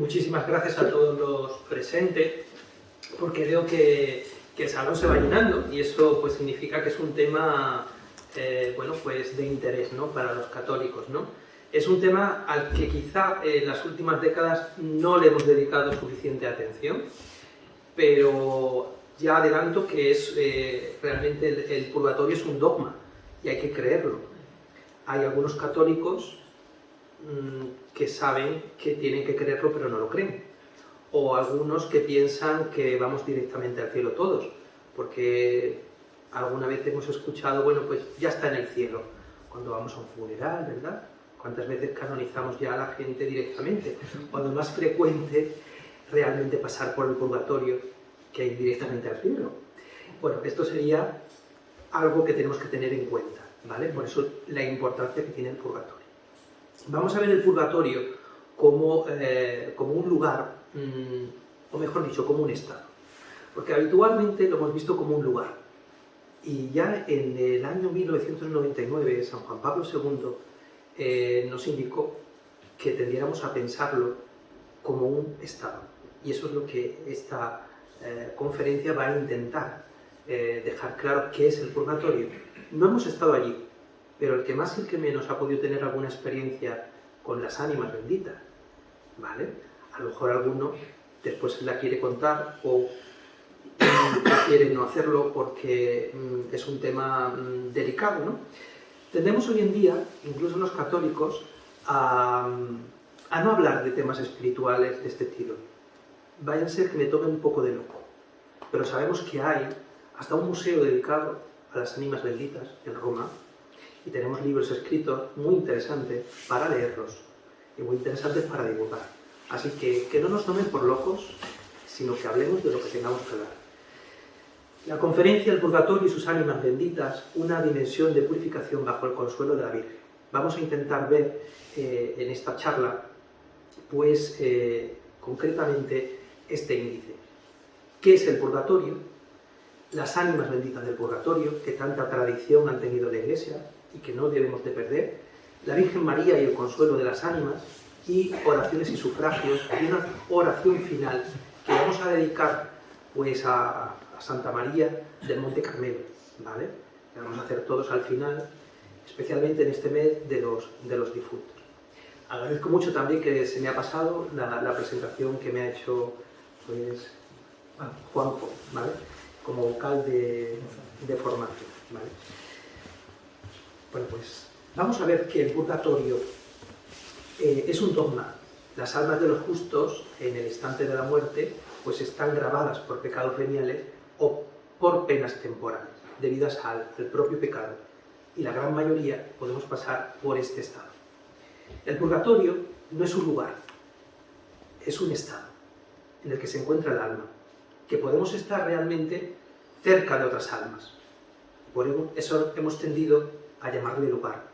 Muchísimas gracias a todos los presentes, porque veo que el salón se va llenando y eso pues significa que es un tema bueno, pues de interés, ¿no?, para los católicos, ¿no? Es un tema al que quizá en las últimas décadas no le hemos dedicado suficiente atención, pero ya adelanto que es realmente el purgatorio es un dogma y hay que creerlo. Hay algunos católicos que saben que tienen que creerlo pero no lo creen, o algunos que piensan que vamos directamente al cielo todos, porque alguna vez hemos escuchado, bueno, pues ya está en el cielo, cuando vamos a un funeral, ¿verdad? ¿Cuántas veces canonizamos ya a la gente directamente? Cuando es más frecuente realmente pasar por el purgatorio que ir directamente al cielo. Bueno, esto sería algo que tenemos que tener en cuenta, ¿vale? Por eso la importancia que tiene el purgatorio. Vamos a ver el purgatorio como un lugar, o mejor dicho, como un estado. Porque habitualmente lo hemos visto como un lugar. Y ya en el año 1999, San Juan Pablo II nos indicó que tendiéramos a pensarlo como un estado. Y eso es lo que esta conferencia va a intentar dejar claro qué es el purgatorio. No hemos estado allí, pero el que más y el que menos ha podido tener alguna experiencia con las ánimas benditas, ¿vale? A lo mejor alguno después la quiere contar o prefiere no hacerlo porque es un tema delicado, ¿no? Tendemos hoy en día, incluso los católicos, a no hablar de temas espirituales de este estilo. Vaya a ser que me tome un poco de loco, pero sabemos que hay hasta un museo dedicado a las ánimas benditas en Roma, y tenemos libros escritos muy interesantes para leerlos y muy interesantes para divulgar. Así que no nos tomen por locos, sino que hablemos de lo que tengamos que hablar. La conferencia El Purgatorio y sus ánimas benditas, una dimensión de purificación bajo el consuelo de la Virgen. Vamos a intentar ver en esta charla, pues concretamente este índice. ¿Qué es el purgatorio? Las ánimas benditas del purgatorio, que tanta tradición han tenido la Iglesia y que no debemos de perder, la Virgen María y el consuelo de las ánimas, y oraciones y sufragios, y una oración final que vamos a dedicar pues a Santa María del Monte Carmelo, ¿vale? Que vamos a hacer todos al final, especialmente en este mes de los difuntos. Agradezco mucho también que se me ha pasado la presentación que me ha hecho pues, Juanjo, ¿vale?, como vocal de formación, ¿vale? Bueno, pues vamos a ver que el purgatorio es un dogma. Las almas de los justos, en el instante de la muerte, pues están grabadas por pecados veniales o por penas temporales, debidas al propio pecado. Y la gran mayoría podemos pasar por este estado. El purgatorio no es un lugar, es un estado en el que se encuentra el alma, que podemos estar realmente cerca de otras almas. Por eso hemos tendido a llamarle lugar.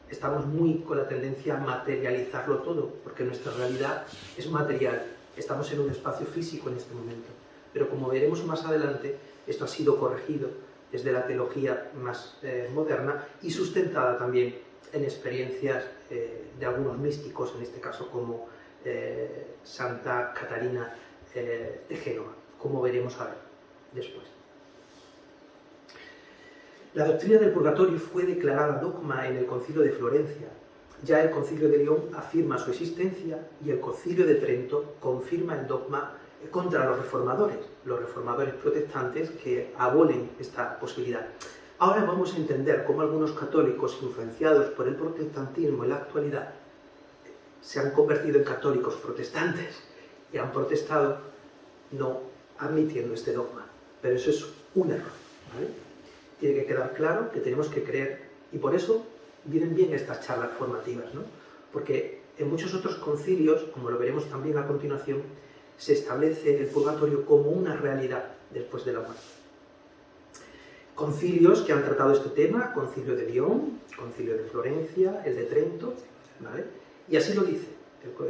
Estamos muy con la tendencia a materializarlo todo, porque nuestra realidad es material. Estamos en un espacio físico en este momento. Pero como veremos más adelante, esto ha sido corregido desde la teología más moderna y sustentada también en experiencias de algunos místicos, en este caso como Santa Catalina de Génova, como veremos a ver después. La doctrina del purgatorio fue declarada dogma en el Concilio de Florencia. Ya el Concilio de León afirma su existencia y el Concilio de Trento confirma el dogma contra los reformadores protestantes que abolen esta posibilidad. Ahora vamos a entender cómo algunos católicos influenciados por el protestantismo en la actualidad se han convertido en católicos protestantes y han protestado no admitiendo este dogma. Pero eso es un error, ¿vale? Tiene que quedar claro que tenemos que creer, y por eso vienen bien estas charlas formativas, ¿no? Porque en muchos otros concilios, como lo veremos también a continuación, se establece el purgatorio como una realidad después de la muerte. Concilios que han tratado este tema: Concilio de León, Concilio de Florencia, el de Trento, ¿vale? Y así lo dice.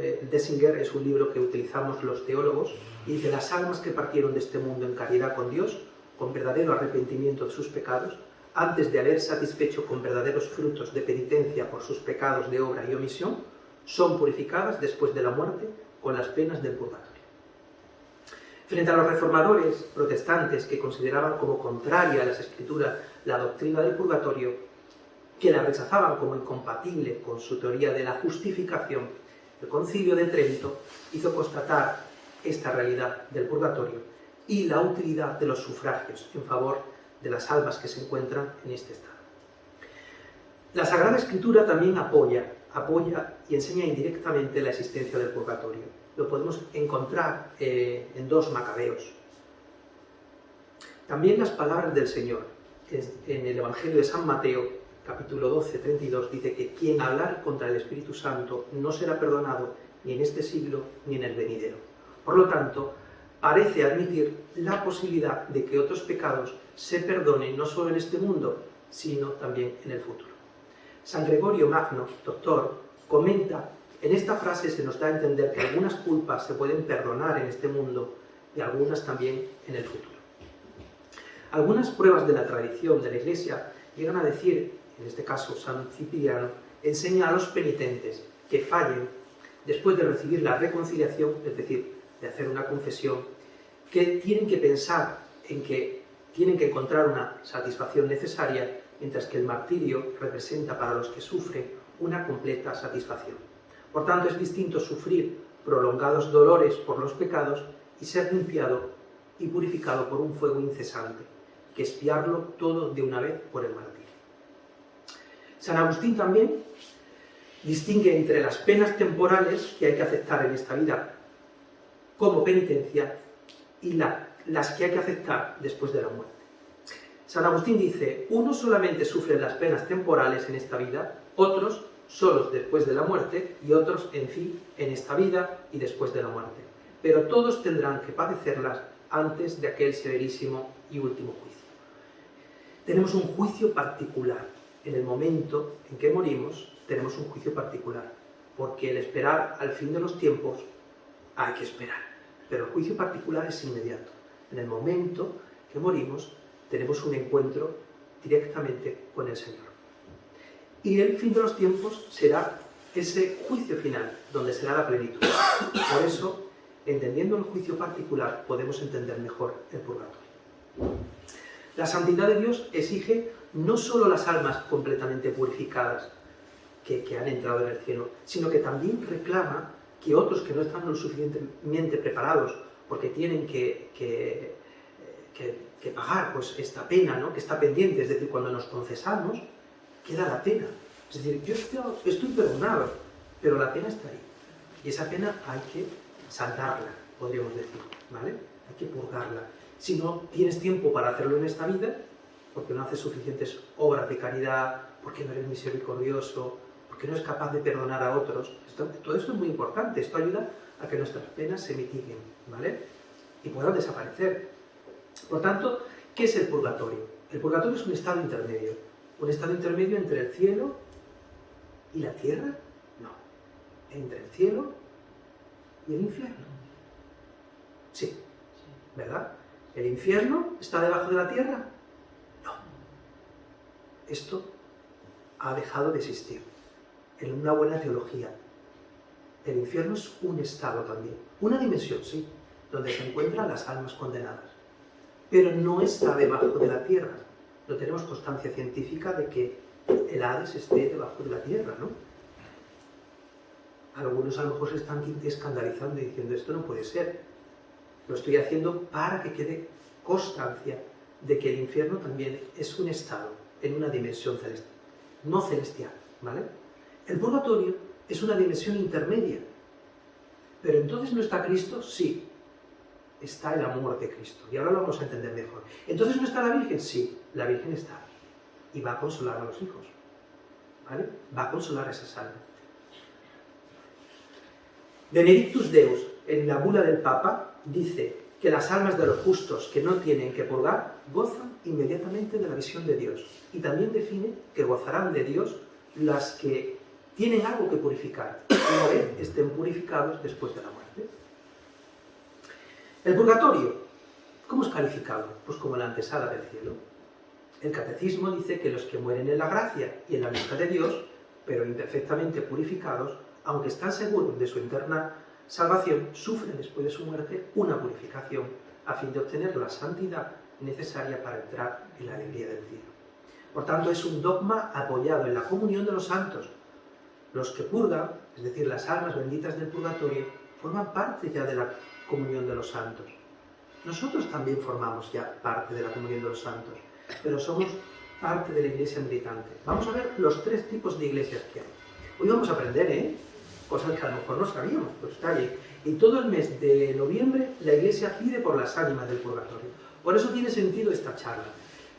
El Dessinger es un libro que utilizamos los teólogos, y dice: las almas que partieron de este mundo en caridad con Dios, con verdadero arrepentimiento de sus pecados, antes de haber satisfecho con verdaderos frutos de penitencia por sus pecados de obra y omisión, son purificadas después de la muerte con las penas del purgatorio. Frente a los reformadores protestantes que consideraban como contraria a las Escrituras la doctrina del purgatorio, que la rechazaban como incompatible con su teoría de la justificación, el Concilio de Trento hizo constatar esta realidad del purgatorio y la utilidad de los sufragios en favor de las almas que se encuentran en este estado. La Sagrada Escritura también apoya y enseña indirectamente la existencia del purgatorio. Lo podemos encontrar en 2 Macabeos. También las palabras del Señor en el Evangelio de San Mateo, capítulo 12, 32, dice que quien hablar contra el Espíritu Santo no será perdonado ni en este siglo ni en el venidero. Por lo tanto, parece admitir la posibilidad de que otros pecados se perdonen no solo en este mundo, sino también en el futuro. San Gregorio Magno, doctor, comenta: en esta frase se nos da a entender que algunas culpas se pueden perdonar en este mundo y algunas también en el futuro. Algunas pruebas de la tradición de la Iglesia llegan a decir, en este caso San Cipriano, enseña a los penitentes que fallen después de recibir la reconciliación, es decir, de hacer una confesión, que tienen que pensar en que tienen que encontrar una satisfacción necesaria, mientras que el martirio representa para los que sufren una completa satisfacción. Por tanto, es distinto sufrir prolongados dolores por los pecados y ser limpiado y purificado por un fuego incesante, que expiarlo todo de una vez por el martirio. San Agustín también distingue entre las penas temporales que hay que aceptar en esta vida como penitencia y las que hay que aceptar después de la muerte. San Agustín dice: unos solamente sufren las penas temporales en esta vida, otros solos después de la muerte y otros, en fin, en esta vida y después de la muerte. Pero todos tendrán que padecerlas antes de aquel severísimo y último juicio. Tenemos un juicio particular. En el momento en que morimos tenemos un juicio particular, porque el esperar al fin de los tiempos hay que esperar, pero el juicio particular es inmediato. En el momento que morimos tenemos un encuentro directamente con el Señor. Y el fin de los tiempos será ese juicio final, donde será la plenitud. Por eso, entendiendo el juicio particular, podemos entender mejor el purgatorio. La santidad de Dios exige no solo las almas completamente purificadas que han entrado en el cielo, sino que también reclama que otros que no están lo suficientemente preparados, porque tienen que pagar pues, esta pena, ¿no?, que está pendiente. Es decir, cuando nos confesamos, queda la pena. Es decir, yo estoy perdonado, pero la pena está ahí. Y esa pena hay que saldarla, podríamos decir, ¿vale? Hay que purgarla. Si no tienes tiempo para hacerlo en esta vida, porque no haces suficientes obras de caridad, porque no eres misericordioso, porque no eres capaz de perdonar a otros, todo esto es muy importante. Esto ayuda a que nuestras penas se mitiguen, ¿vale?, y puedan desaparecer. Por tanto, ¿qué es el purgatorio? El purgatorio es un estado intermedio entre el cielo y la tierra. No, entre el cielo y el infierno. Sí, ¿verdad? ¿El infierno está debajo de la tierra? No. Esto ha dejado de existir en una buena teología. El infierno es un estado también, una dimensión, sí, donde se encuentran las almas condenadas, pero no está debajo de la tierra. No tenemos constancia científica de que el Hades esté debajo de la tierra, ¿no? Algunos a lo mejor se están escandalizando y diciendo: esto no puede ser. Lo estoy haciendo para que quede constancia de que el infierno también es un estado en una dimensión celestial, no celestial, ¿vale? El purgatorio es una dimensión intermedia. ¿Pero entonces no está Cristo? Sí. Está el amor de Cristo. Y ahora lo vamos a entender mejor. ¿Entonces no está la Virgen? Sí, la Virgen está. Y va a consolar a los hijos, ¿vale? Va a consolar a esas almas. Benedictus Deus, en la bula del Papa, dice que las almas de los justos que no tienen que purgar gozan inmediatamente de la visión de Dios. Y también define que gozarán de Dios las que tienen algo que purificar, una vez estén purificados después de la muerte. El purgatorio, ¿cómo es calificado? Pues como la antesala del cielo. El catecismo dice que los que mueren en la gracia y en la amistad de Dios, pero imperfectamente purificados, aunque están seguros de su eterna salvación, sufre después de su muerte una purificación a fin de obtener la santidad necesaria para entrar en la alegría del cielo. Por tanto, es un dogma apoyado en la comunión de los santos. Los que purgan, es decir, las almas benditas del purgatorio, forman parte ya de la comunión de los santos. Nosotros también formamos ya parte de la comunión de los santos, pero somos parte de la iglesia militante. Vamos a ver los 3 tipos de iglesias que hay. Hoy vamos a aprender, cosas que a lo mejor no sabíamos, pues está bien. Y todo el mes de noviembre la iglesia pide por las ánimas del purgatorio. Por eso tiene sentido esta charla.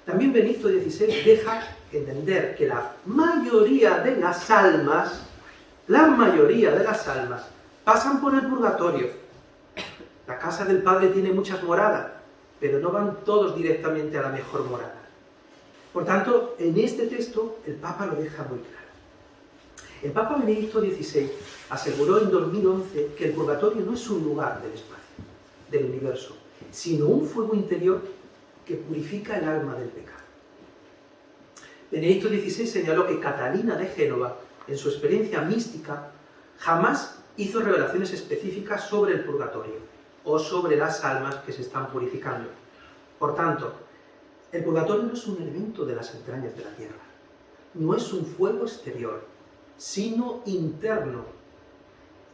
También Benedicto XVI deja entender que la mayoría de las almas pasan por el purgatorio. La casa del Padre tiene muchas moradas, pero no van todos directamente a la mejor morada. Por tanto, en este texto el Papa lo deja muy claro. El Papa Benedicto XVI aseguró en 2011 que el purgatorio no es un lugar del espacio, del universo, sino un fuego interior que purifica el alma del pecado. Benedicto XVI señaló que Catalina de Génova, en su experiencia mística, jamás hizo revelaciones específicas sobre el purgatorio o sobre las almas que se están purificando. Por tanto, el purgatorio no es un elemento de las entrañas de la tierra, no es un fuego exterior, sino interno.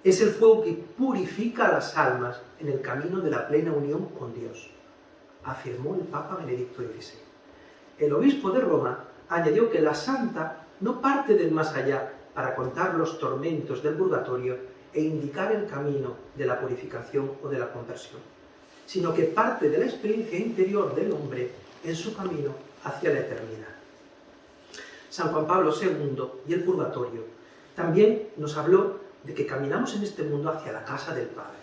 Es el fuego que purifica a las almas en el camino de la plena unión con Dios, afirmó el Papa Benedicto XVI. El obispo de Roma añadió que la santa no parte del más allá para contar los tormentos del purgatorio e indicar el camino de la purificación o de la conversión, sino que parte de la experiencia interior del hombre en su camino hacia la eternidad. San Juan Pablo II y el purgatorio también nos habló de que caminamos en este mundo hacia la casa del Padre,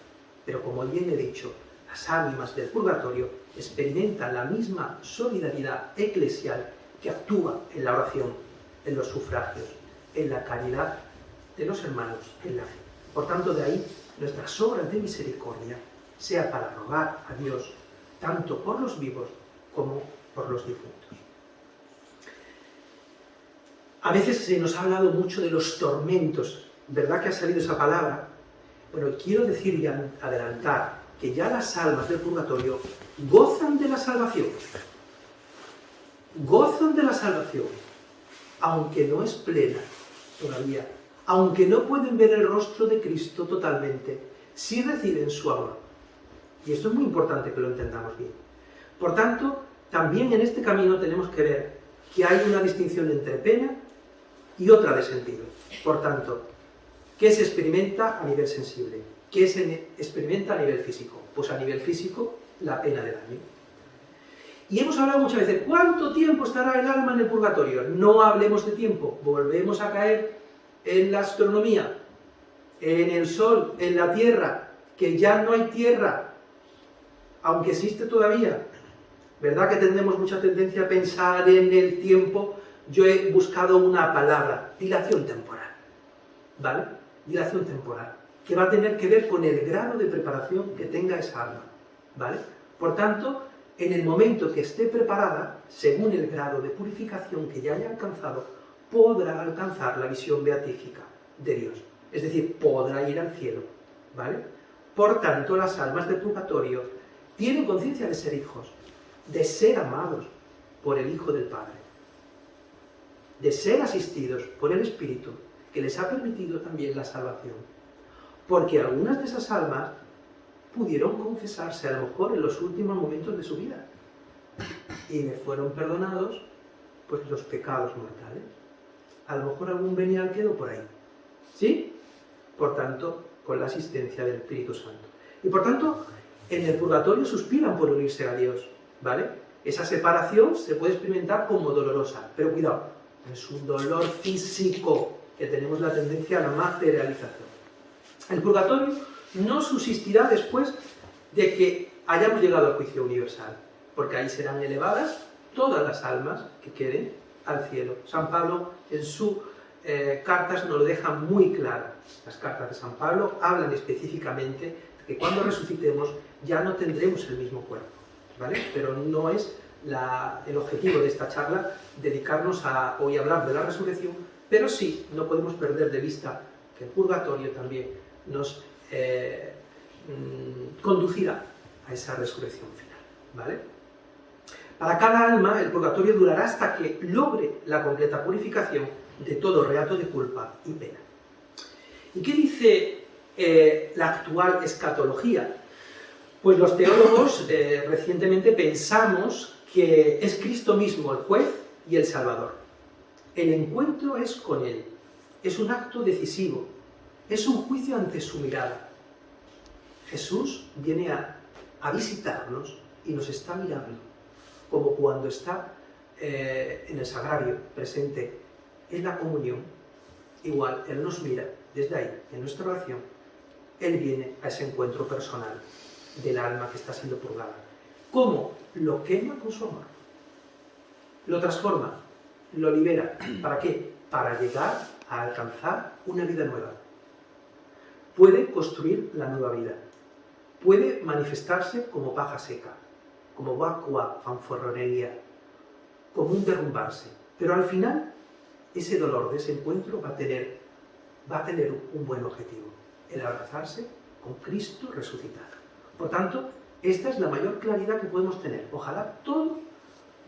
pero como bien he dicho, las ánimas del purgatorio experimentan la misma solidaridad eclesial que actúa en la oración, en los sufragios, en la caridad de los hermanos en la fe. Por tanto, de ahí nuestras obras de misericordia, sea para rogar a Dios, tanto por los vivos como por los difuntos. A veces se nos ha hablado mucho de los tormentos, ¿verdad que ha salido esa palabra? Bueno, quiero decir y adelantar que ya las almas del purgatorio gozan de la salvación. Gozan de la salvación, aunque no es plena todavía, aunque no pueden ver el rostro de Cristo totalmente, sí reciben su amor. Y esto es muy importante que lo entendamos bien. Por tanto, también en este camino tenemos que ver que hay una distinción entre pena y otra de sentido. Por tanto, ¿qué se experimenta a nivel sensible? ¿Qué se experimenta a nivel físico? Pues a nivel físico, la pena de daño. Y hemos hablado muchas veces, ¿cuánto tiempo estará el alma en el purgatorio? No hablemos de tiempo, volvemos a caer en la astronomía, en el sol, en la tierra, que ya no hay tierra, aunque existe todavía. ¿Verdad que tenemos mucha tendencia a pensar en el tiempo? Yo he buscado una palabra, dilación temporal, ¿vale? Dilación temporal, que va a tener que ver con el grado de preparación que tenga esa alma, ¿vale? Por tanto, en el momento que esté preparada, según el grado de purificación que ya haya alcanzado, podrá alcanzar la visión beatífica de Dios. Es decir, podrá ir al cielo, ¿vale? Por tanto, las almas del purgatorio tienen conciencia de ser hijos, de ser amados por el Hijo del Padre, de ser asistidos por el Espíritu, que les ha permitido también la salvación. Porque algunas de esas almas pudieron confesarse a lo mejor en los últimos momentos de su vida y le fueron perdonados pues los pecados mortales. A lo mejor algún venial quedó por ahí, ¿sí? Por tanto, con la asistencia del Espíritu Santo. Y por tanto, en el purgatorio suspiran por unirse a Dios, ¿vale? Esa separación se puede experimentar como dolorosa, pero cuidado, no es un dolor físico, que tenemos la tendencia a la materialización. El purgatorio no subsistirá después de que hayamos llegado al juicio universal, porque ahí serán elevadas todas las almas que queden al cielo. San Pablo en sus cartas nos lo deja muy claro. Las cartas de San Pablo hablan específicamente de que cuando resucitemos ya no tendremos el mismo cuerpo, ¿vale? Pero no es el objetivo de esta charla dedicarnos a hoy hablar de la resurrección, pero sí no podemos perder de vista que el purgatorio también nos conducirá a esa resurrección final, ¿vale? Para cada alma, el purgatorio durará hasta que logre la completa purificación de todo reato de culpa y pena. ¿Y qué dice la actual escatología? Pues los teólogos recientemente pensamos que es Cristo mismo el juez y el salvador. El encuentro es con Él, es un acto decisivo, es un juicio ante su mirada. Jesús viene a visitarnos y nos está mirando, como cuando está en el sagrario, presente en la comunión. Igual, Él nos mira desde ahí, en nuestra oración. Él viene a ese encuentro personal del alma que está siendo purgada. ¿Cómo? Lo quema con su amor. Lo transforma, lo libera. ¿Para qué? Para llegar a alcanzar una vida nueva. Puede construir la nueva vida. Puede manifestarse como paja seca, como vacua fanfarronería, como un derrumbarse. Pero al final, ese dolor de ese encuentro va a tener un buen objetivo, el abrazarse con Cristo resucitado. Por tanto, esta es la mayor claridad que podemos tener. Ojalá todos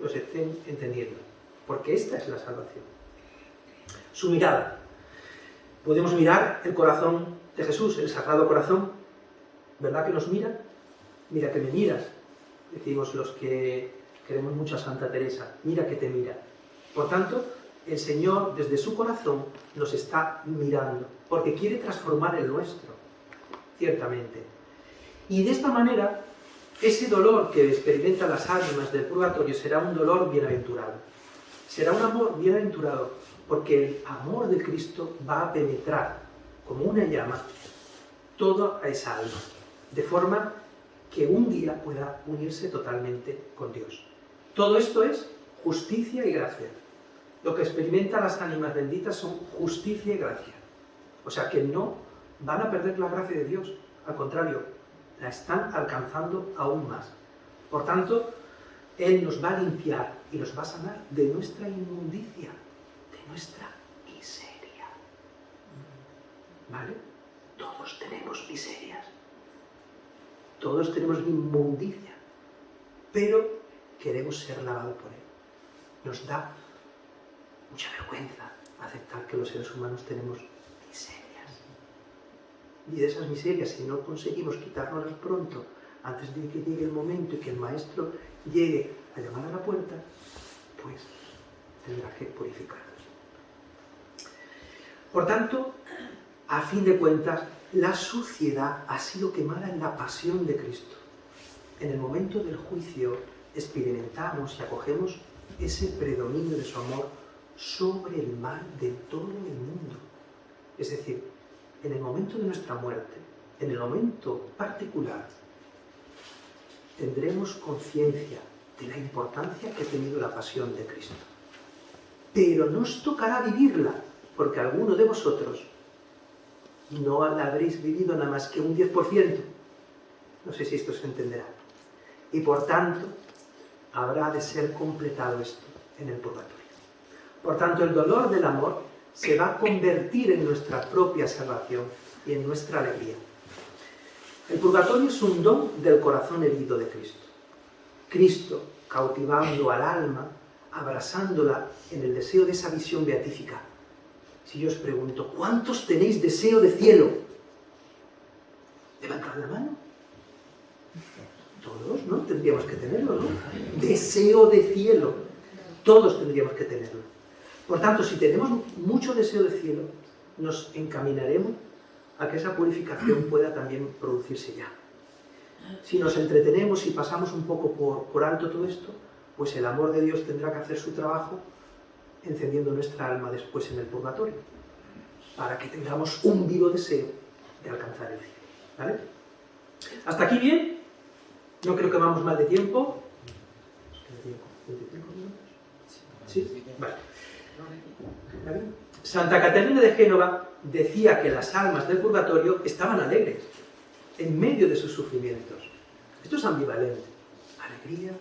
los estén entendiendo, porque esta es la salvación. Su mirada. Podemos mirar el corazón de Jesús, el Sagrado Corazón. ¿Verdad que nos mira? Mira que me miras. Decimos los que queremos mucho a Santa Teresa. Mira que te mira. Por tanto, el Señor desde su corazón nos está mirando, porque quiere transformar el nuestro, ciertamente. Y de esta manera, ese dolor que experimentan las almas del purgatorio será un dolor bienaventurado. Será un amor bienaventurado, porque el amor de Cristo va a penetrar como una llama toda esa alma, de forma que un día pueda unirse totalmente con Dios. Todo esto es justicia y gracia. Lo que experimentan las ánimas benditas son justicia y gracia. O sea que no van a perder la gracia de Dios, al contrario, la están alcanzando aún más. Por tanto, Él nos va a limpiar y nos va a sanar de nuestra inmundicia, de nuestra miseria. ¿Vale? Todos tenemos miserias. Todos tenemos inmundicia. Pero queremos ser lavados por Él. Nos da mucha vergüenza aceptar que los seres humanos tenemos miserias. Y de esas miserias, si no conseguimos quitárnoslas pronto, antes de que llegue el momento y que el Maestro llegue a llamar a la puerta, pues tendrá que purificarnos. Por tanto, a fin de cuentas, la suciedad ha sido quemada en la pasión de Cristo. En el momento del juicio experimentamos y acogemos ese predominio de su amor sobre el mal de todo el mundo. Es decir, en el momento de nuestra muerte, en el momento particular, tendremos conciencia de la importancia que ha tenido la pasión de Cristo. Pero nos tocará vivirla, porque alguno de vosotros no la habréis vivido nada más que un 10%. No sé si esto se entenderá. Y por tanto, habrá de ser completado esto en el purgatorio. Por tanto, el dolor del amor se va a convertir en nuestra propia salvación y en nuestra alegría. El purgatorio es un don del corazón herido de Cristo. Cristo cautivando al alma, abrazándola en el deseo de esa visión beatífica. Si yo os pregunto, ¿cuántos tenéis deseo de cielo? Levantad la mano. Todos, ¿no? Tendríamos que tenerlo, ¿no? Deseo de cielo. Todos tendríamos que tenerlo. Por tanto, si tenemos mucho deseo de cielo, nos encaminaremos a que esa purificación pueda también producirse ya. Si nos entretenemos y pasamos un poco por alto todo esto, pues el amor de Dios tendrá que hacer su trabajo encendiendo nuestra alma después en el purgatorio, para que tengamos un vivo deseo de alcanzar el cielo. ¿Vale? ¿Hasta aquí bien? No creo que vamos mal de tiempo. ¿25 minutos? ¿Sí? Vale. ¿Vale? Santa Caterina de Génova decía que las almas del purgatorio estaban alegres en medio de sus sufrimientos. Esto es ambivalente. Alegría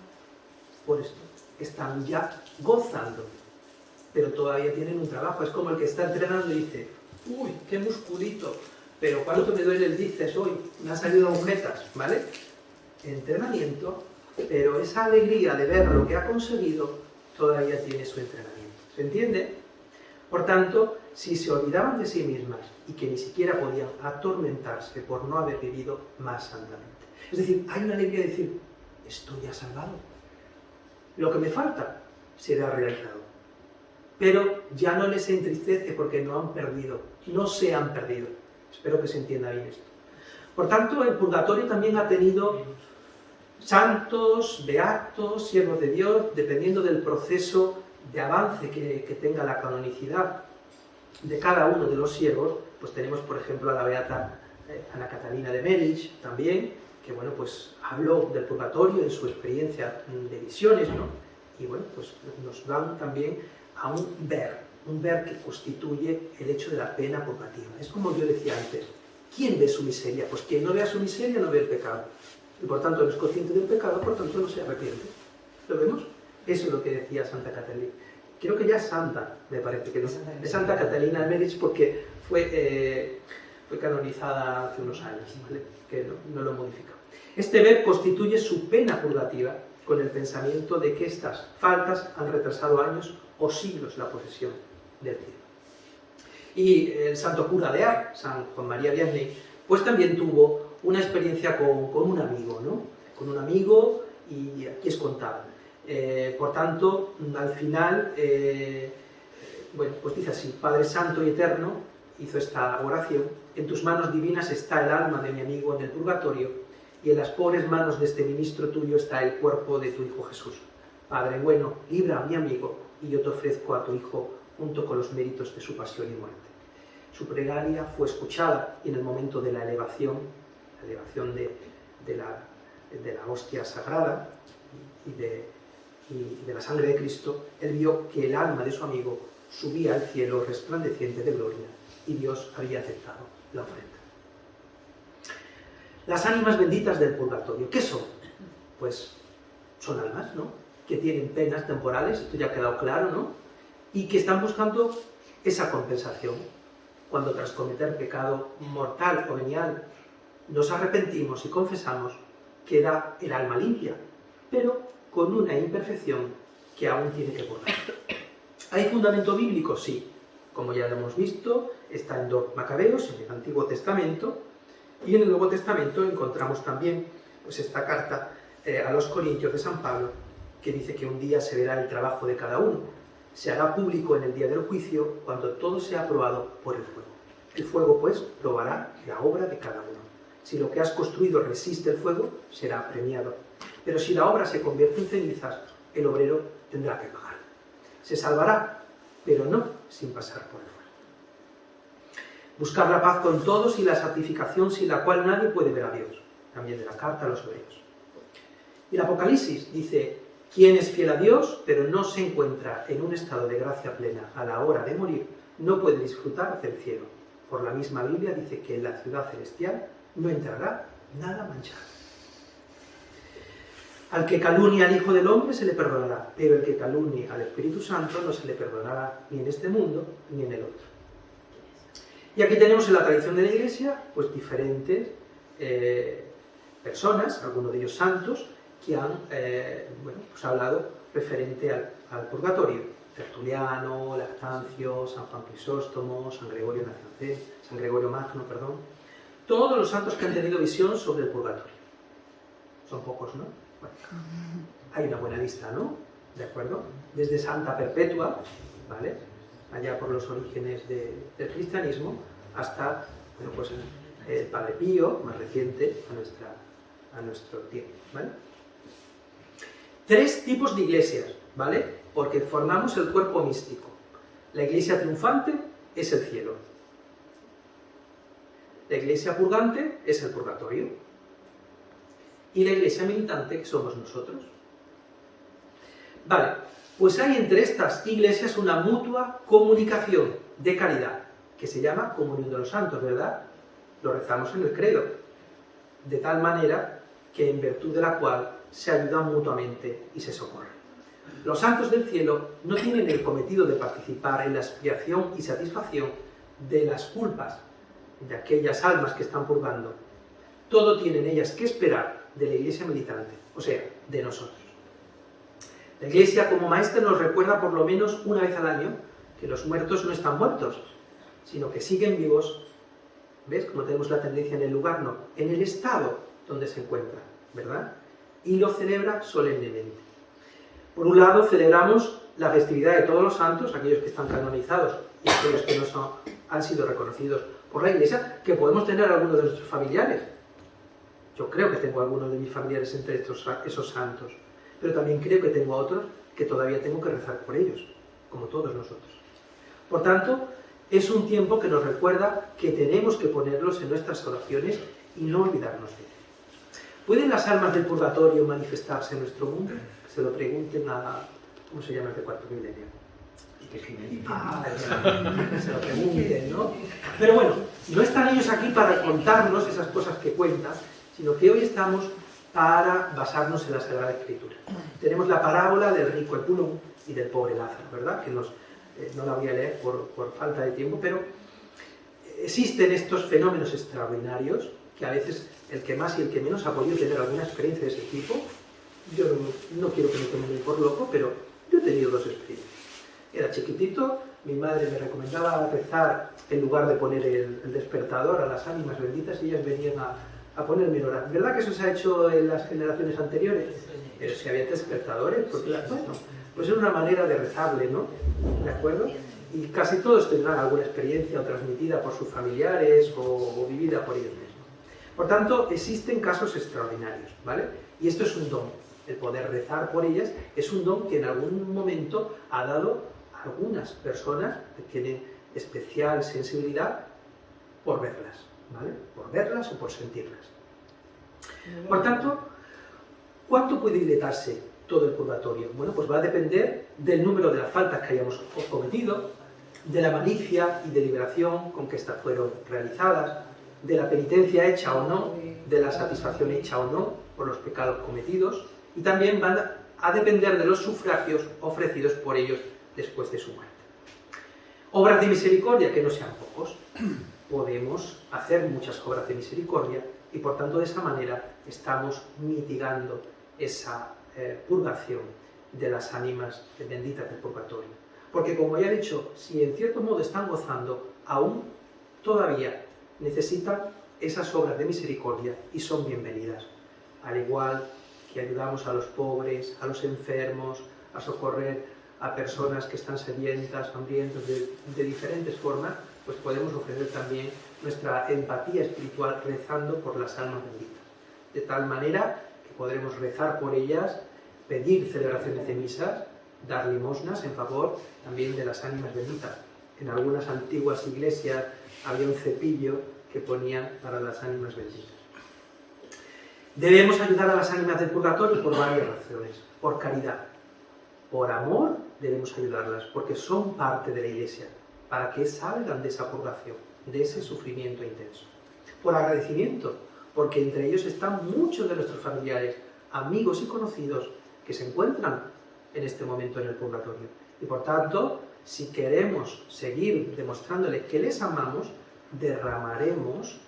por esto. Están ya gozando, pero todavía tienen un trabajo. Es como el que está entrenando y dice, uy, qué musculito, pero ¿cuánto me duele el bíceps hoy? Me han salido agujetas, ¿vale? Entrenamiento, pero esa alegría de ver lo que ha conseguido todavía tiene su entrenamiento. ¿Se entiende? Por tanto, si se olvidaban de sí mismas y que ni siquiera podían atormentarse por no haber vivido más santamente. Es decir, hay una alegría de decir, estoy ya salvado. Lo que me falta será realizado. Pero ya no les entristece porque no han perdido, no se han perdido. Espero que se entienda bien esto. Por tanto, el purgatorio también ha tenido santos, beatos, siervos de Dios, dependiendo del proceso de avance que tenga la canonicidad de cada uno de los siervos. Pues tenemos, por ejemplo, a la beata Ana Catalina de Mérich, también, que bueno, pues habló del purgatorio en su experiencia de visiones, ¿no? Y bueno, pues nos dan también a un ver que constituye el hecho de la pena purgativa. Es como yo decía antes, ¿quién ve su miseria? Pues quien no vea su miseria no ve el pecado. Y por tanto no es consciente del pecado, por tanto no se arrepiente. ¿Lo vemos? Eso es lo que decía Santa Catalina. Creo que ya es santa, me parece que no. Es Santa Catalina de Mérich porque fue canonizada hace unos años, ¿vale? Que no lo modifica. Este ver constituye su pena purgativa con el pensamiento de que estas faltas han retrasado años o siglos la posesión del cielo. Y el santo cura de Ars, San Juan María Vianney, pues también tuvo una experiencia con un amigo, ¿no? Con un amigo, y aquí es contado. Por tanto, al final, bueno, pues dice así: Padre Santo y Eterno, hizo esta oración, en tus manos divinas está el alma de mi amigo en el purgatorio, y en las pobres manos de este ministro tuyo está el cuerpo de tu Hijo Jesús. Padre bueno, libra a mi amigo, y yo te ofrezco a tu Hijo junto con los méritos de su pasión y muerte. Su plegaria fue escuchada, y en el momento de la elevación de la hostia sagrada y de la sangre de Cristo, él vio que el alma de su amigo subía al cielo resplandeciente de gloria, y Dios había aceptado la ofrenda. Las ánimas benditas del purgatorio, ¿qué son? Pues son almas, ¿no?, que tienen penas temporales, esto ya ha quedado claro, ¿no?, y que están buscando esa compensación. Cuando tras cometer pecado mortal o venial nos arrepentimos y confesamos, queda el alma limpia, pero con una imperfección que aún tiene que borrar. ¿Hay fundamento bíblico? Sí. Como ya lo hemos visto, está en 2 Macabeos, en el Antiguo Testamento, y en el Nuevo Testamento encontramos también pues, esta carta a los Corintios de San Pablo, que dice que un día se verá el trabajo de cada uno. Se hará público en el día del juicio, cuando todo sea aprobado por el fuego. El fuego, pues, probará la obra de cada uno. Si lo que has construido resiste el fuego, será premiado. Pero si la obra se convierte en cenizas, el obrero tendrá que pagar. Se salvará, pero no sin pasar por el fuego. Buscar la paz con todos y la santificación sin la cual nadie puede ver a Dios. También de la carta a los hebreos. Y el Apocalipsis dice: quien es fiel a Dios, pero no se encuentra en un estado de gracia plena a la hora de morir, no puede disfrutar del cielo. Por la misma Biblia dice que en la ciudad celestial no entrará nada manchado. Al que calumnie al Hijo del Hombre se le perdonará, pero el que calumnie al Espíritu Santo no se le perdonará ni en este mundo ni en el otro. Y aquí tenemos en la tradición de la Iglesia pues diferentes personas, algunos de ellos santos, que han pues hablado referente al purgatorio. Tertuliano, Lactancio, San Juan Crisóstomo, San Gregorio Magno, perdón. Todos los santos que han tenido visión sobre el purgatorio. Son pocos, ¿no? Bueno, hay una buena lista, ¿no? ¿De acuerdo? Desde Santa Perpetua, ¿vale?, allá por los orígenes del cristianismo, hasta, bueno, pues el Padre Pío, más reciente, a nuestro tiempo, ¿vale? 3 tipos de iglesias, ¿vale?, porque formamos el cuerpo místico. La iglesia triunfante es el cielo. La iglesia purgante es el purgatorio. Y la iglesia militante, que somos nosotros. Vale, pues hay entre estas iglesias una mutua comunicación de caridad, que se llama comunión de los santos, ¿verdad? Lo rezamos en el credo. De tal manera que en virtud de la cual se ayudan mutuamente y se socorren. Los santos del cielo no tienen el cometido de participar en la expiación y satisfacción de las culpas de aquellas almas que están purgando, todo tienen ellas que esperar de la Iglesia militante, o sea, de nosotros. La Iglesia como maestra nos recuerda por lo menos una vez al año que los muertos no están muertos, sino que siguen vivos. ¿Ves? Como tenemos la tendencia en el lugar, no, en el estado donde se encuentran, ¿verdad? Y lo celebra solemnemente. Por un lado, celebramos la festividad de todos los santos, aquellos que están canonizados y aquellos que no han sido reconocidos por la Iglesia, que podemos tener algunos de nuestros familiares. Yo creo que tengo algunos de mis familiares entre esos santos, pero también creo que tengo otros que todavía tengo que rezar por ellos, como todos nosotros. Por tanto, es un tiempo que nos recuerda que tenemos que ponerlos en nuestras oraciones y no olvidarnos de ellos. ¿Pueden las almas del purgatorio manifestarse en nuestro mundo? Se lo pregunten a... ¿Cómo se llama el de cuarto milenio? Se lo pregunten, ¿no? Pero bueno, no están ellos aquí para contarnos esas cosas que cuentan, sino que hoy estamos para basarnos en la Sagrada Escritura. Tenemos la parábola del rico Epulón y del pobre Lázaro, ¿verdad? Que no la voy a leer por falta de tiempo, pero existen estos fenómenos extraordinarios que a veces el que más y el que menos ha podido tener alguna experiencia de ese tipo. Yo no quiero que me tomen por loco, pero yo he tenido dos experiencias. Era chiquitito, mi madre me recomendaba rezar en lugar de poner el despertador a las ánimas benditas y ellas venían a ponerme en hora. ¿Verdad que eso se ha hecho en las generaciones anteriores? Pero si había despertadores, porque bueno, pues es una manera de rezarle, ¿no? ¿De acuerdo? Y casi todos tendrán alguna experiencia o transmitida por sus familiares o vivida por ellos mismos. Por tanto, existen casos extraordinarios, ¿vale? Y esto es un don. El poder rezar por ellas es un don que en algún momento ha dado a algunas personas que tienen especial sensibilidad por verlas, ¿vale? Por verlas o por sentirlas. Por tanto, ¿cuánto puede dilatarse todo el purgatorio? Bueno, pues va a depender del número de las faltas que hayamos cometido, de la malicia y deliberación con que estas fueron realizadas, de la penitencia hecha o no, de la satisfacción hecha o no por los pecados cometidos, y también van a depender de los sufragios ofrecidos por ellos después de su muerte. Obras de misericordia, que no sean pocos. Podemos hacer muchas obras de misericordia y por tanto de esa manera estamos mitigando esa purgación de las ánimas benditas del purgatorio. Porque como ya he dicho, si en cierto modo están gozando, aún todavía necesitan esas obras de misericordia y son bienvenidas. Al igual que ayudamos a los pobres, a los enfermos, a socorrer a personas que están sedientas, hambrientas, de diferentes formas, pues podemos ofrecer también nuestra empatía espiritual rezando por las almas benditas. De tal manera que podremos rezar por ellas, pedir celebraciones de misas, dar limosnas en favor también de las ánimas benditas. En algunas antiguas iglesias había un cepillo que ponían para las ánimas benditas. Debemos ayudar a las ánimas del purgatorio por varias razones. Por caridad, por amor debemos ayudarlas, porque son parte de la Iglesia, para que salgan de esa purgación, de ese sufrimiento intenso. Por agradecimiento, porque entre ellos están muchos de nuestros familiares, amigos y conocidos que se encuentran en este momento en el purgatorio. Y por tanto, si queremos seguir demostrándoles que les amamos, derramaremos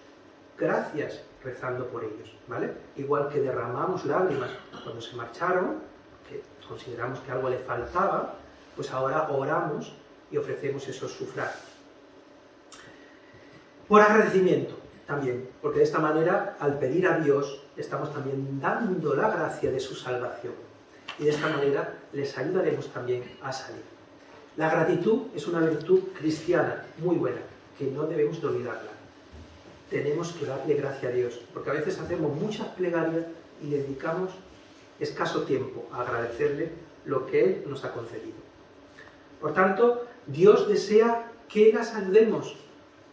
gracias rezando por ellos, ¿vale? Igual que derramamos lágrimas cuando se marcharon, que consideramos que algo les faltaba, pues ahora oramos y ofrecemos esos sufragios. Por agradecimiento también, porque de esta manera, al pedir a Dios, estamos también dando la gracia de su salvación. Y de esta manera les ayudaremos también a salir. La gratitud es una virtud cristiana muy buena, que no debemos de olvidarla. Tenemos que darle gracia a Dios, porque a veces hacemos muchas plegarias y le dedicamos escaso tiempo a agradecerle lo que Él nos ha concedido. Por tanto, Dios desea que las ayudemos,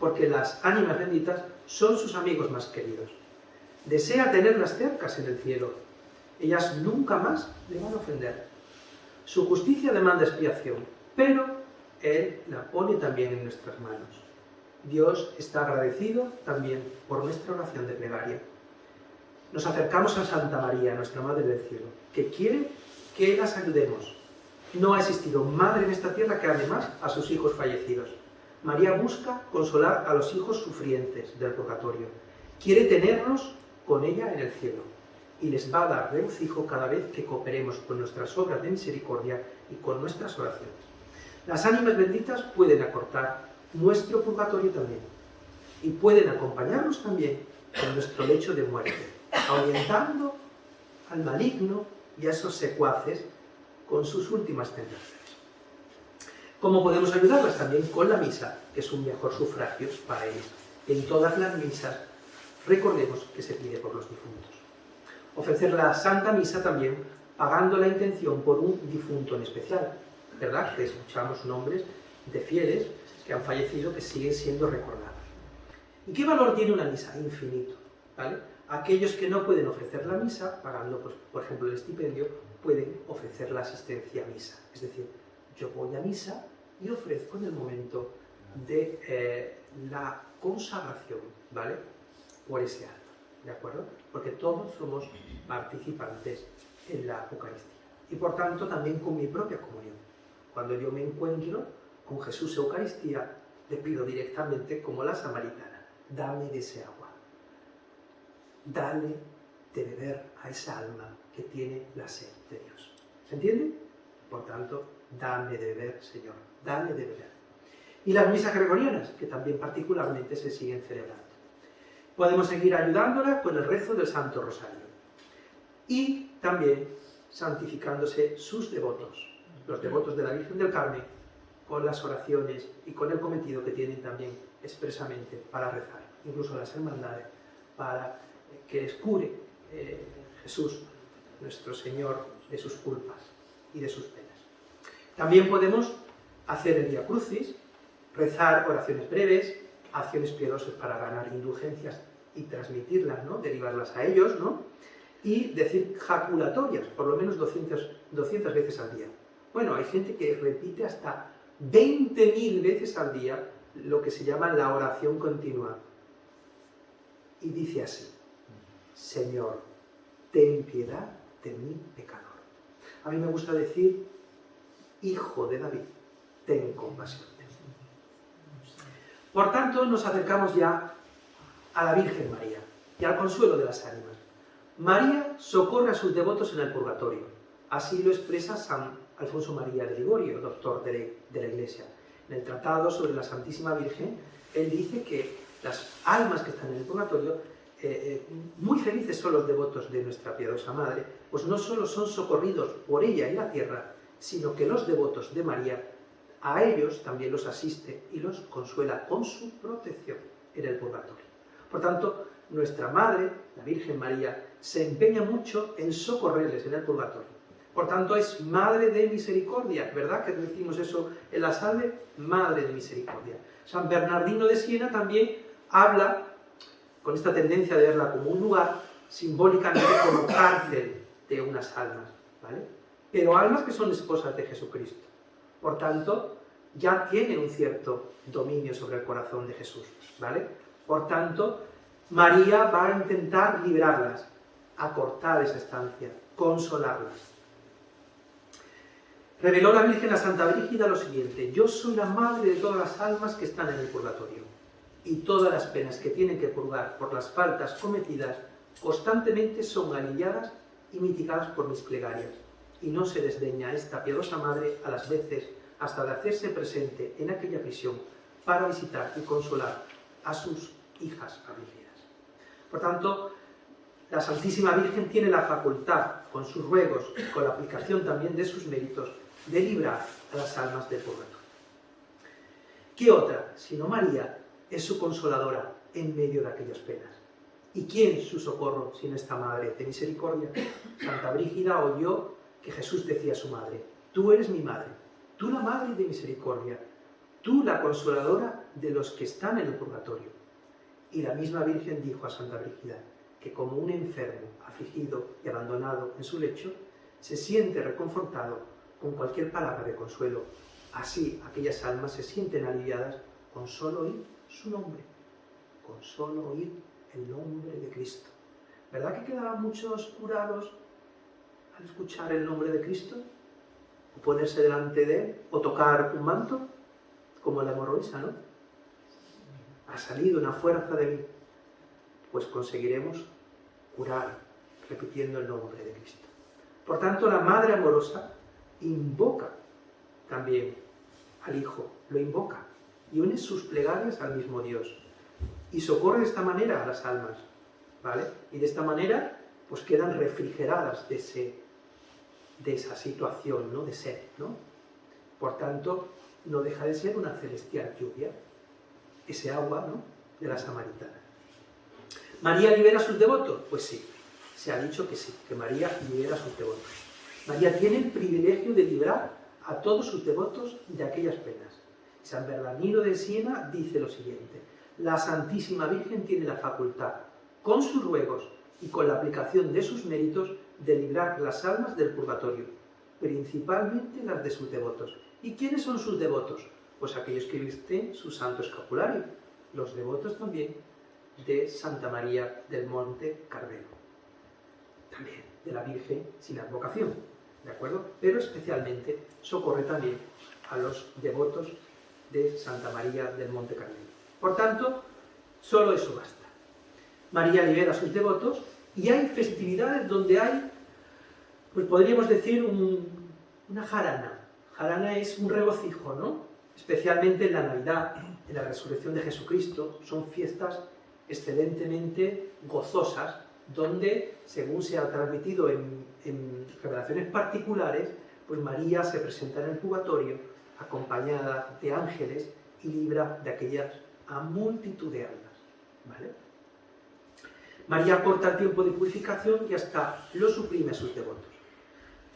porque las ánimas benditas son sus amigos más queridos. Desea tenerlas cercas en el cielo. Ellas nunca más le van a ofender. Su justicia demanda expiación, pero Él la pone también en nuestras manos. Dios está agradecido también por nuestra oración de plegaria. Nos acercamos a Santa María, nuestra Madre del Cielo, que quiere que las ayudemos. No ha existido madre en esta tierra que ame más a sus hijos fallecidos. María busca consolar a los hijos sufrientes del purgatorio. Quiere tenernos con ella en el cielo y les va a dar regocijo cada vez que cooperemos con nuestras obras de misericordia y con nuestras oraciones. Las ánimas benditas pueden acortar nuestro purgatorio también y pueden acompañarnos también en nuestro lecho de muerte, ahuyentando al maligno y a esos secuaces con sus últimas tentaciones. ¿Cómo podemos ayudarlas? También con la misa, que es un mejor sufragio para ellos. En todas las misas, recordemos que se pide por los difuntos. Ofrecer la Santa Misa también pagando la intención por un difunto en especial, ¿verdad? Que escuchamos nombres de fieles que han fallecido que siguen siendo recordados. ¿Y qué valor tiene una misa? Infinito, ¿vale? Aquellos que no pueden ofrecer la misa, pagando, pues, por ejemplo, el estipendio, pueden ofrecer la asistencia a misa. Es decir, yo voy a misa y ofrezco en el momento de la consagración, ¿vale? Por ese alma, ¿de acuerdo? Porque todos somos participantes en la Eucaristía. Y por tanto también con mi propia comunión. Cuando yo me encuentro con Jesús Eucaristía, le pido directamente, como la samaritana, dame de ese agua. Dale de beber a esa alma que tiene la sed de Dios. ¿Se entiende? Por tanto, dame de beber, Señor, dale de beber. Y las misas gregorianas, que también particularmente se siguen celebrando. Podemos seguir ayudándola con el rezo del Santo Rosario. Y también santificándose sus devotos, los devotos de la Virgen del Carmen, con las oraciones y con el cometido que tienen también expresamente para rezar, incluso las hermandades, para que les cure Jesús, nuestro Señor, de sus culpas y de sus penas. También podemos hacer el Vía Crucis, rezar oraciones breves, acciones piadosas para ganar indulgencias y transmitirlas, ¿no? Derivarlas a ellos, ¿no? Y decir jaculatorias, por lo menos 200 veces al día. Bueno, hay gente que repite hasta 20.000 veces al día lo que se llama la oración continua. Y dice así: Señor, ten piedad de mi pecador. A mí me gusta decir, Hijo de David, ten compasión de mí. Por tanto, nos acercamos ya a la Virgen María y al consuelo de las ánimas. María socorre a sus devotos en el purgatorio. Así lo expresa San Alfonso María de Ligorio, doctor de la Iglesia. En el Tratado sobre la Santísima Virgen, él dice que las almas que están en el purgatorio, muy felices son los devotos de nuestra piadosa Madre, pues no solo son socorridos por ella y la tierra, sino que los devotos de María, a ellos también los asiste y los consuela con su protección en el purgatorio. Por tanto, nuestra Madre, la Virgen María, se empeña mucho en socorrerles en el purgatorio. Por tanto, es Madre de Misericordia, ¿verdad? Que decimos eso en la salve, Madre de Misericordia. San Bernardino de Siena también habla, con esta tendencia de verla como un lugar, simbólicamente como cárcel de unas almas, ¿vale? Pero almas que son esposas de Jesucristo. Por tanto, ya tienen un cierto dominio sobre el corazón de Jesús, ¿vale? Por tanto, María va a intentar liberarlas, acortar esa estancia, consolarlas. Reveló la Virgen a Santa Brígida lo siguiente: yo soy la madre de todas las almas que están en el purgatorio, y todas las penas que tienen que purgar por las faltas cometidas constantemente son aliviadas y mitigadas por mis plegarias, y no se desdeña esta piadosa madre a las veces hasta de hacerse presente en aquella prisión para visitar y consolar a sus hijas afligidas. Por tanto, la Santísima Virgen tiene la facultad, con sus ruegos y con la aplicación también de sus méritos, de librar a las almas del purgatorio. ¿Qué otra, sino María, es su consoladora en medio de aquellas penas? ¿Y quién su socorro, sino esta Madre de Misericordia? Santa Brígida oyó que Jesús decía a su madre: tú eres mi madre, tú la Madre de Misericordia, tú la consoladora de los que están en el purgatorio. Y la misma Virgen dijo a Santa Brígida que como un enfermo, afligido y abandonado en su lecho, se siente reconfortado con cualquier palabra de consuelo. Así aquellas almas se sienten aliviadas con solo oír su nombre, con solo oír el nombre de Cristo. ¿Verdad que quedaban muchos curados al escuchar el nombre de Cristo? O ponerse delante de él, o tocar un manto, como la hemorroísa, ¿no? ha salido una fuerza de mí, pues conseguiremos curar repitiendo el nombre de Cristo. Por tanto, la Madre amorosa invoca también al Hijo, lo invoca y une sus plegarias al mismo Dios y socorre de esta manera a las almas, ¿vale? Y de esta manera pues quedan refrigeradas de esa situación, ¿no? De sed, ¿no? Por tanto, no deja de ser una celestial lluvia, ese agua, ¿no? De la samaritana. ¿María libera a sus devotos? Pues sí, se ha dicho que sí, que María libera a sus devotos. María tiene el privilegio de liberar a todos sus devotos de aquellas penas. San Bernardino de Siena dice lo siguiente: la Santísima Virgen tiene la facultad, con sus ruegos y con la aplicación de sus méritos, de librar las almas del purgatorio, principalmente las de sus devotos. ¿Y quiénes son sus devotos? Pues aquellos que visten su santo escapulario, los devotos también de Santa María del Monte Carmelo, también de la Virgen sin advocación, ¿de acuerdo? Pero especialmente socorre también a los devotos de Santa María del Monte Carmelo. Por tanto, solo eso basta. María libera a sus devotos y hay festividades donde hay, pues podríamos decir, una jarana. Jarana es un regocijo, ¿no? Especialmente en la Navidad, en la resurrección de Jesucristo, son fiestas excelentemente gozosas, donde, según se ha transmitido en revelaciones particulares, pues María se presenta en el purgatorio acompañada de ángeles y libra de aquellas a multitud de almas, ¿vale? María corta el tiempo de purificación y hasta lo suprime a sus devotos.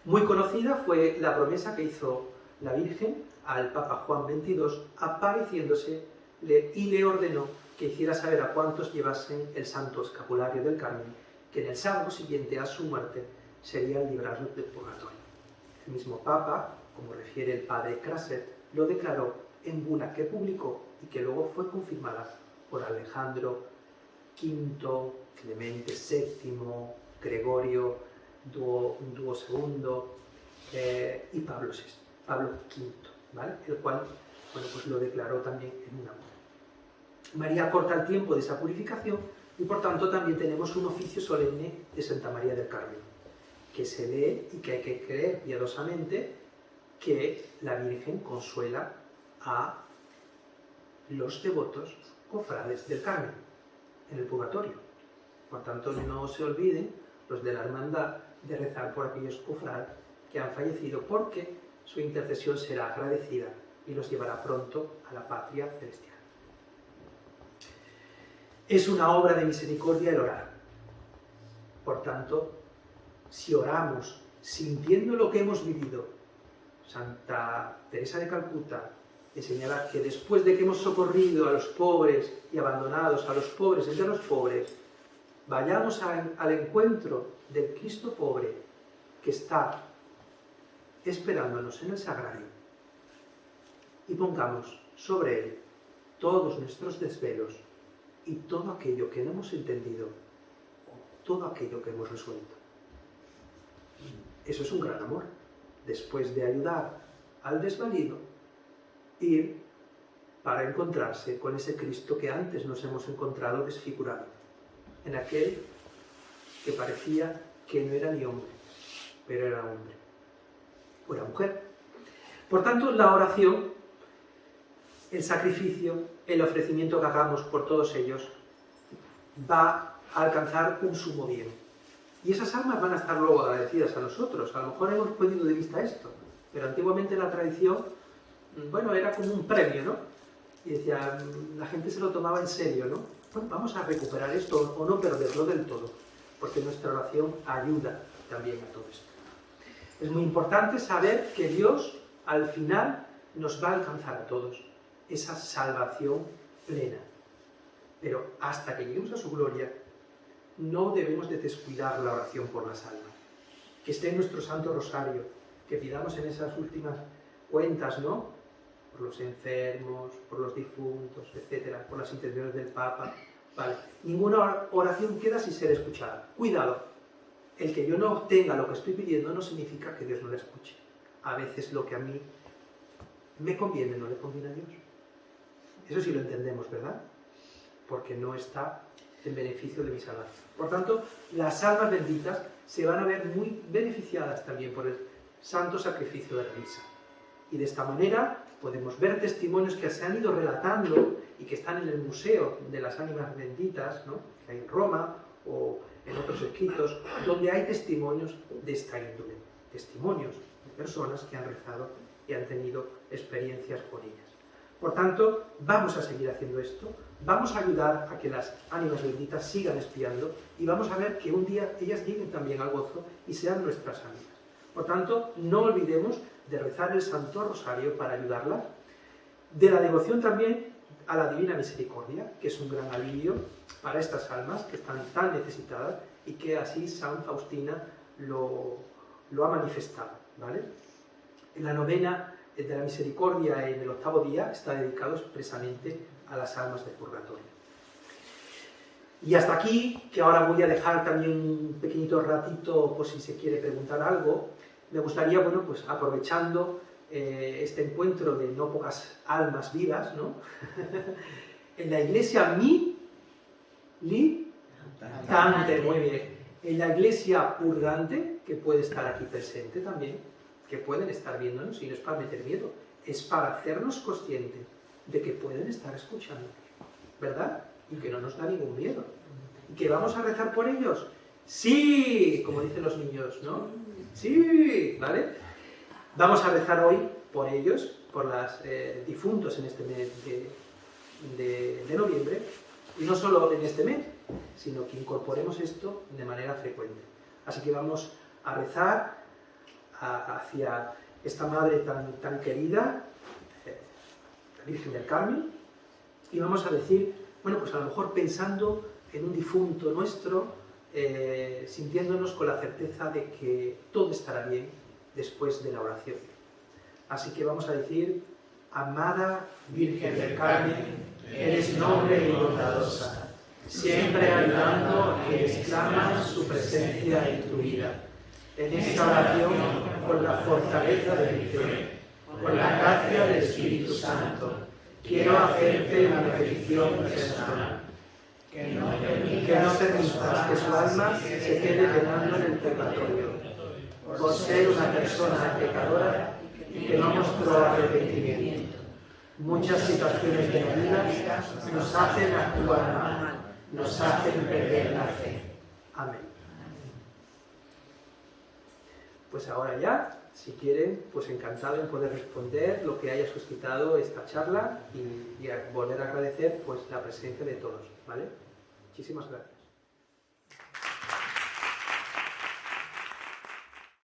Muy conocida fue la promesa que hizo la Virgen al Papa Juan XXII, apareciéndose y le ordenó que hiciera saber a cuantos llevasen el santo escapulario del Carmen, que en el sábado siguiente a su muerte serían librados del purgatorio. El mismo Papa, como refiere el padre Craset, lo declaró en bula que publicó y que luego fue confirmada por Alejandro V, Clemente VII, Gregorio II y Pablo V, ¿vale? El cual, bueno, pues lo declaró también en una bula. María corta el tiempo de esa purificación y por tanto también tenemos un oficio solemne de Santa María del Carmen, que se lee y que hay que creer piadosamente que la Virgen consuela a los devotos cofrades del Carmen en el purgatorio. Por tanto, no se olviden los de la hermandad de rezar por aquellos cofrades que han fallecido, porque su intercesión será agradecida y los llevará pronto a la patria celestial. Es una obra de misericordia el orar. Por tanto, si oramos sintiendo lo que hemos vivido, Santa Teresa de Calcuta le señala que después de que hemos socorrido a los pobres y abandonados a los pobres entre los pobres, vayamos al encuentro del Cristo pobre que está esperándonos en el sagrario y pongamos sobre él todos nuestros desvelos y todo aquello que no hemos entendido, todo aquello que hemos resuelto. Eso es un gran amor. Después de ayudar al desvalido, ir para encontrarse con ese Cristo que antes nos hemos encontrado desfigurado, en aquel que parecía que no era ni hombre, pero era hombre, o era mujer. Por tanto, la oración, el sacrificio, el ofrecimiento que hagamos por todos ellos, va a alcanzar un sumo bien. Y esas almas van a estar luego agradecidas a nosotros. A lo mejor hemos perdido de vista esto, pero antiguamente la tradición, bueno, era como un premio, ¿no? Y decía, la gente se lo tomaba en serio, ¿no? Bueno, vamos a recuperar esto o no perderlo del todo, porque nuestra oración ayuda también a todo esto. Es muy importante saber que Dios, al final, nos va a alcanzar a todos esa salvación plena. Pero hasta que lleguemos a su gloria, no debemos de descuidar la oración por las almas. Que esté en nuestro Santo Rosario, que pidamos en esas últimas cuentas, ¿no? Por los enfermos, por los difuntos, etcétera, por las intenciones del Papa. Vale. Ninguna oración queda sin ser escuchada. Cuidado, el que yo no obtenga lo que estoy pidiendo no significa que Dios no la escuche. A veces lo que a mí me conviene no le conviene a Dios. Eso sí lo entendemos, ¿verdad? porque no está en beneficio de mi salvación. Por tanto, las almas benditas se van a ver muy beneficiadas también por el santo sacrificio de la misa. Y de esta manera podemos ver testimonios que se han ido relatando y que están en el Museo de las Ánimas Benditas, ¿no?, que hay en Roma o en otros escritos, donde hay testimonios de esta índole, testimonios de personas que han rezado y han tenido experiencias con ellas. Por tanto, vamos a seguir haciendo esto, vamos a ayudar a que las ánimas benditas sigan espiando y vamos a ver que un día ellas lleguen también al gozo y sean nuestras ánimas. Por tanto, no olvidemos de rezar el Santo Rosario para ayudarlas, de la devoción también a la Divina Misericordia, que es un gran alivio para estas almas que están tan necesitadas y que así San Faustina lo ha manifestado, ¿vale? En la novena de la Misericordia, en el 8º día, está dedicado expresamente a las almas del purgatorio. Y hasta aquí, que ahora voy a dejar también un pequeñito ratito por si se quiere preguntar algo, me gustaría, bueno, pues aprovechando este encuentro de no pocas almas vivas, ¿no? En la iglesia militante, muy bien, en la iglesia purgante, que puede estar aquí presente también, que pueden estar viéndonos, y no es para meter miedo, es para hacernos conscientes de que pueden estar escuchando, ¿verdad? Y que no nos da ningún miedo. ¿Y que vamos a rezar por ellos? ¡Sí! Como dicen los niños, ¿no? ¡Sí! ¿Vale? Vamos a rezar hoy por ellos, por los difuntos en este mes de noviembre, y no solo en este mes, sino que incorporemos esto de manera frecuente. Así que vamos a rezar hacia esta Madre tan querida, la Virgen del Carmen, y vamos a decir, bueno, pues a lo mejor pensando en un difunto nuestro, sintiéndonos con la certeza de que todo estará bien después de la oración. Así que vamos a decir: amada Virgen del Carmen, eres noble y bondadosa, siempre ayudando a quienes claman su presencia en tu vida. En esta oración, con la fortaleza de mi fe, con la gracia del Espíritu Santo, quiero hacerte una petición personal. Que no permitas que su alma se quede penando en el purgatorio, por ser una persona pecadora y que no mostró arrepentimiento. Muchas situaciones de la vida nos hacen actuar mal, nos hacen perder la fe. Amén. Pues ahora ya, si quieren, pues encantado en poder responder lo que haya suscitado esta charla y volver a agradecer pues la presencia de todos, ¿vale? Muchísimas gracias.